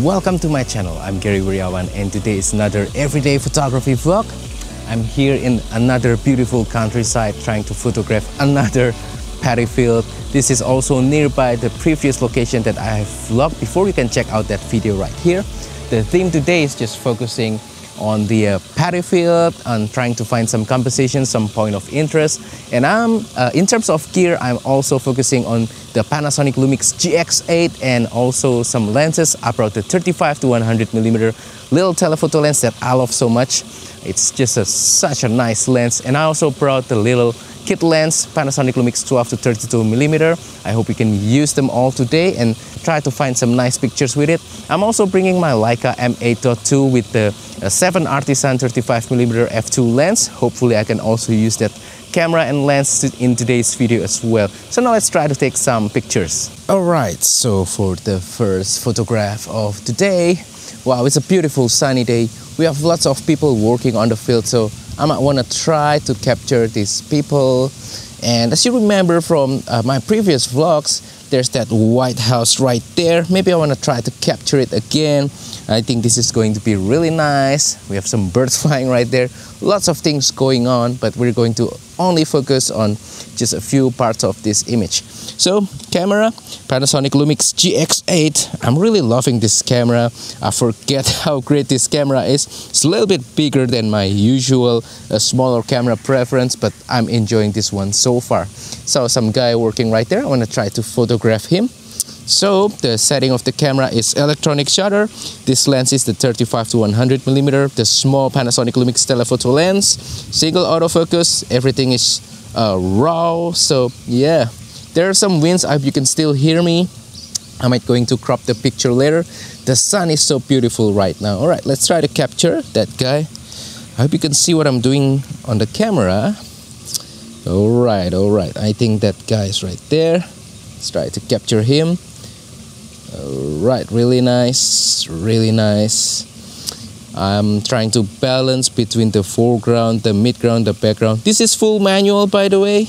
Welcome to my channel. I'm Gary Wiriawan and today is another everyday photography vlog. I'm here in another beautiful countryside trying to photograph another paddy field. This is also nearby the previous location that I have vlogged before. You can check out that video right here. The theme today is just focusing on the paddy field and trying to find some composition, some point of interest. And in terms of gear, I'm also focusing on the Panasonic Lumix GX8 and also some lenses. I brought the 35 to 100mm little telephoto lens that I love so much. It's just such a nice lens. And I also brought the little kit lens, Panasonic Lumix 12 to 32mm. I hope you can use them all today and try to find some nice pictures with it. I'm also bringing my Leica M8.2 with the TTArtisan 35mm f2 lens. Hopefully I can also use that camera and lens in today's video as well. So now let's try to take some pictures. Alright, so for the first photograph of today, wow, it's a beautiful sunny day. We have lots of people working on the field, so I might want to try to capture these people. And as you remember from my previous vlogs, there's that White House right there. Maybe I want to try to capture it again. I think this is going to be really nice. We have some birds flying right there. Lots of things going on, but we're going to only focus on just a few parts of this image. So, camera, Panasonic Lumix GX8. I'm really loving this camera. I forget how great this camera is. It's a little bit bigger than my usual smaller camera preference, but I'm enjoying this one so far. So, some guy working right there. I want to try to photograph him. So, the setting of the camera is electronic shutter. This lens is the 35 to 100mm, the small Panasonic Lumix telephoto lens. Single autofocus, everything is raw. So, yeah. There are some winds, I hope you can still hear me. I might going to crop the picture later. The sun is so beautiful right now. Alright, let's try to capture that guy. I hope you can see what I'm doing on the camera. Alright. I think that guy is right there. Let's try to capture him. Alright, really nice. I'm trying to balance between the foreground, the midground, the background. This is full manual, by the way.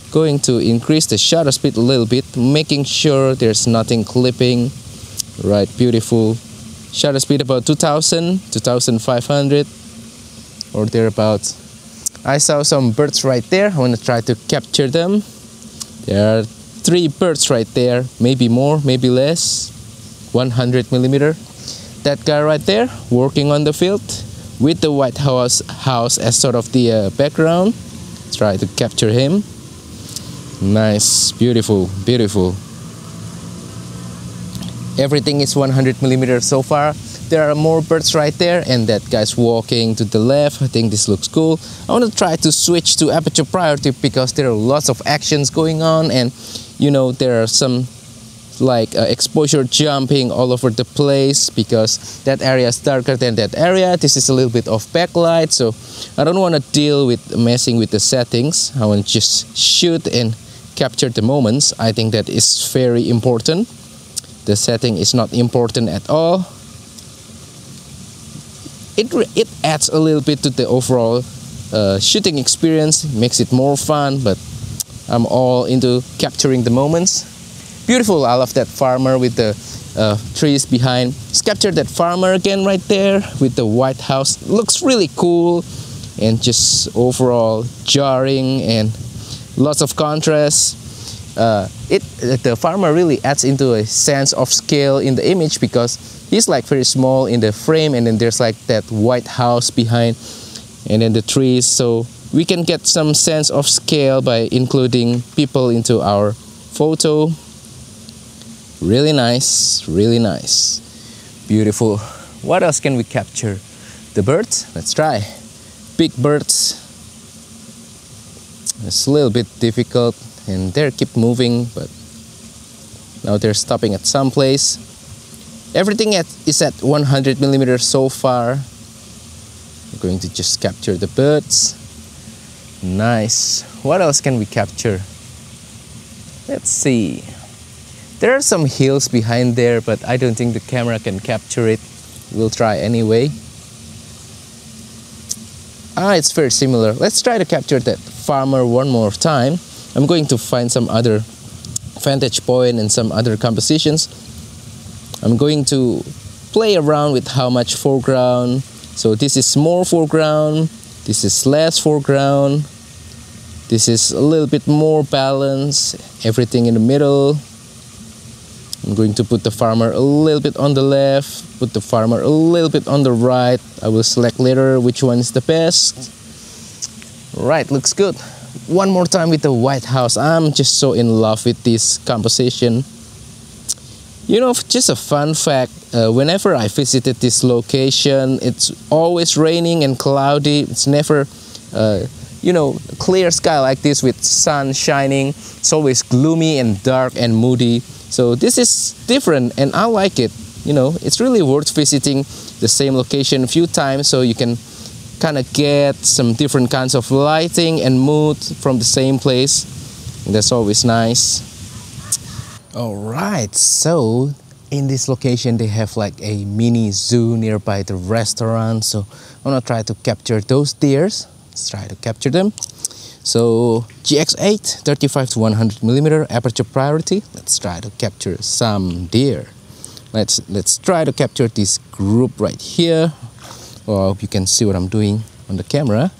Going to increase the shutter speed a little bit, making sure there's nothing clipping. Right, beautiful. Shutter speed about 2000, 2500 or thereabouts. I saw some birds right there. I want to try to capture them. There are 3 birds right there, maybe more, maybe less. 100mm. That guy right there working on the field with the White House as sort of the background. Try to capture him. Nice, beautiful. Everything is 100mm so far. There are more birds right there, and that guy's walking to the left. I think this looks cool. I want to try to switch to aperture priority because there are lots of actions going on, and you know, there are some like exposure jumping all over the place because that area is darker than that area. This is a little bit of backlight, so I don't want to deal with messing with the settings. I want to just shoot and capture the moments. I think that is very important. The setting is not important at all. It adds a little bit to the overall shooting experience, makes it more fun, but I'm all into capturing the moments. Beautiful. I love that farmer with the trees behind. Let's capture that farmer again right there with the White House. Looks really cool and just overall jarring and lots of contrast. The farmer really adds into a sense of scale in the image because he's like very small in the frame, and then there's like that White House behind and then the trees. So we can get some sense of scale by including people into our photo. Really nice. Beautiful. What else can we capture? The birds? Let's try. Big birds. It's a little bit difficult, and they keep moving, but now they're stopping at some place. Everything is at 100mm so far. We're going to just capture the birds. Nice. What else can we capture? Let's see. There are some hills behind there, but I don't think the camera can capture it. We'll try anyway. It's very similar. Let's try to capture that farmer one more time. I'm going to find some other vantage point and some other compositions. I'm going to play around with how much foreground. So this is more foreground, this is less foreground, this is a little bit more balance, everything in the middle. I'm going to put the farmer a little bit on the left, put the farmer a little bit on the right. I will select later which one is the best. Right, looks good. One more time with the White House. I'm just so in love with this composition. You know, just a fun fact, whenever I visited this location, it's always raining and cloudy. It's never, you know, clear sky like this with sun shining. It's always gloomy and dark and moody. So this is different and I like it. You know, it's really worth visiting the same location a few times so you can kind of get some different kinds of lighting and mood from the same place. And that's always nice. Alright, so in this location they have like a mini zoo nearby the restaurant. So I'm gonna try to capture those deers. Let's try to capture them. So GX8 35 to 100mm aperture priority. Let's try to capture some deer. Let's try to capture this group right here. Well, I hope you can see what I'm doing on the camera.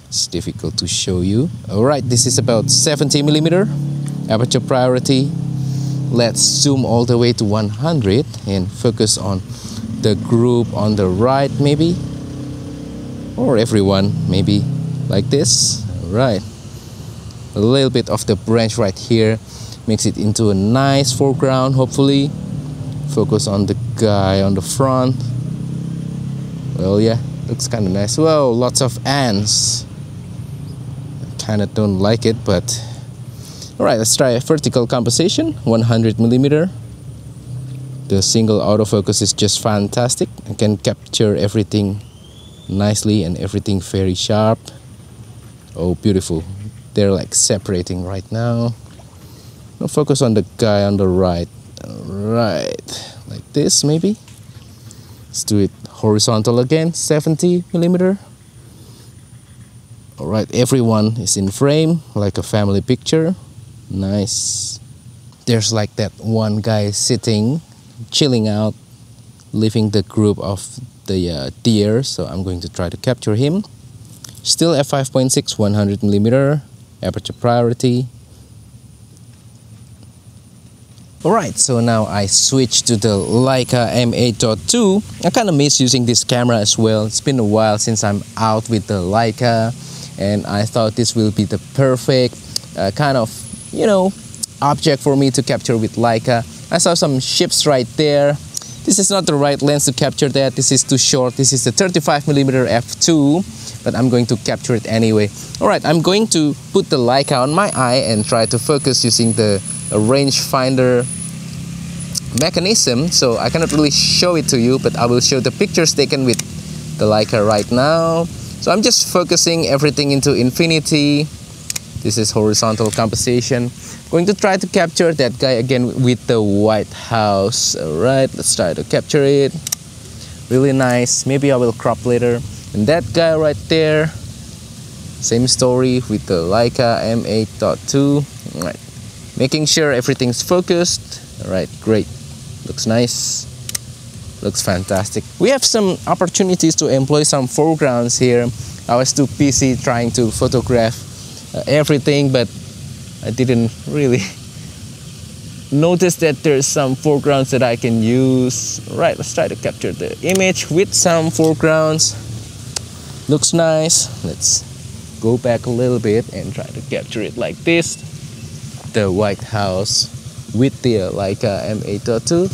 It's difficult to show you. Alright, this is about 70mm aperture priority. Let's zoom all the way to 100 and focus on the group on the right maybe. Or everyone, maybe like this. Alright. A little bit of the branch right here makes it into a nice foreground, hopefully. Focus on the guy on the front. Well, yeah, looks kind of nice. Whoa, lots of ants. I kind of don't like it, but alright, let's try a vertical composition, 100mm. The single autofocus is just fantastic. I can capture everything nicely and everything very sharp. Oh, beautiful. They're like separating right now. Now focus on the guy on the right. Alright, like this maybe. Let's do it horizontal again, 70mm. Alright, everyone is in frame, like a family picture. Nice. There's like that one guy sitting, chilling out, leaving the group of the deer. So I'm going to try to capture him. Still f5.6, 100mm, aperture priority. Alright, so now I switch to the Leica M8.2. I kind of miss using this camera as well. It's been a while since I'm out with the Leica, and I thought this will be the perfect kind of, you know, object for me to capture with Leica. I saw some ships right there. This is not the right lens to capture that. This is too short. This is the 35mm f2, but I'm going to capture it anyway. Alright, I'm going to put the Leica on my eye and try to focus using the rangefinder mechanism. So I cannot really show it to you, but I will show the pictures taken with the Leica right now. So I'm just focusing everything into infinity. This is horizontal composition. Going to try to capture that guy again with the White House. Alright, let's try to capture it. Really nice. Maybe I will crop later. And that guy right there, same story with the Leica M8.2. Alright, making sure everything's focused. Alright, great. Looks nice. Looks fantastic. We have some opportunities to employ some foregrounds here. I was too busy trying to photograph everything, but I didn't really notice that there's some foregrounds that I can use. Right, let's try to capture the image with some foregrounds. Looks nice. Let's go back a little bit and try to capture it like this. The White House with the Leica M8.2.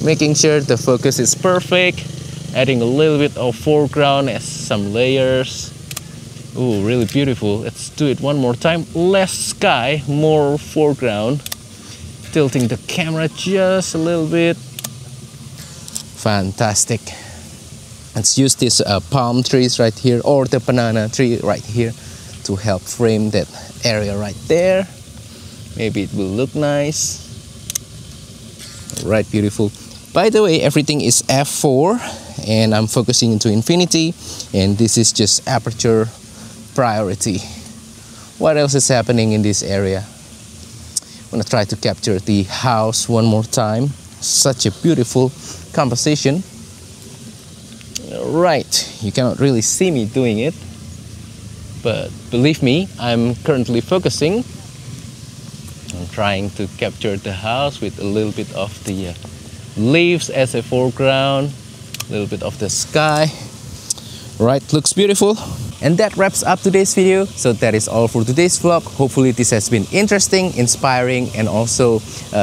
Making sure the focus is perfect. Adding a little bit of foreground as some layers. Ooh, really beautiful. Let's do it one more time. Less sky, more foreground. Tilting the camera just a little bit. Fantastic. Let's use these palm trees right here, or the banana tree right here, to help frame that area right there. Maybe it will look nice. Alright, beautiful. By the way, everything is f4 and I'm focusing into infinity, and this is just aperture priority. What else is happening in this area? I'm gonna try to capture the house one more time. Such a beautiful composition. Right, you cannot really see me doing it, but believe me, I'm currently focusing. I'm trying to capture the house with a little bit of the leaves as a foreground, a little bit of the sky. Right, looks beautiful. And that wraps up today's video. So that is all for today's vlog. Hopefully this has been interesting, inspiring, and also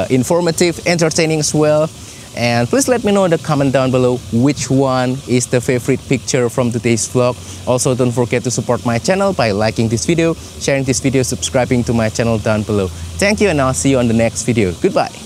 informative, entertaining as well. And please let me know in the comment down below which one is the favorite picture from today's vlog. Also, don't forget to support my channel by liking this video, sharing this video, subscribing to my channel down below. Thank you, and I'll see you on the next video. Goodbye.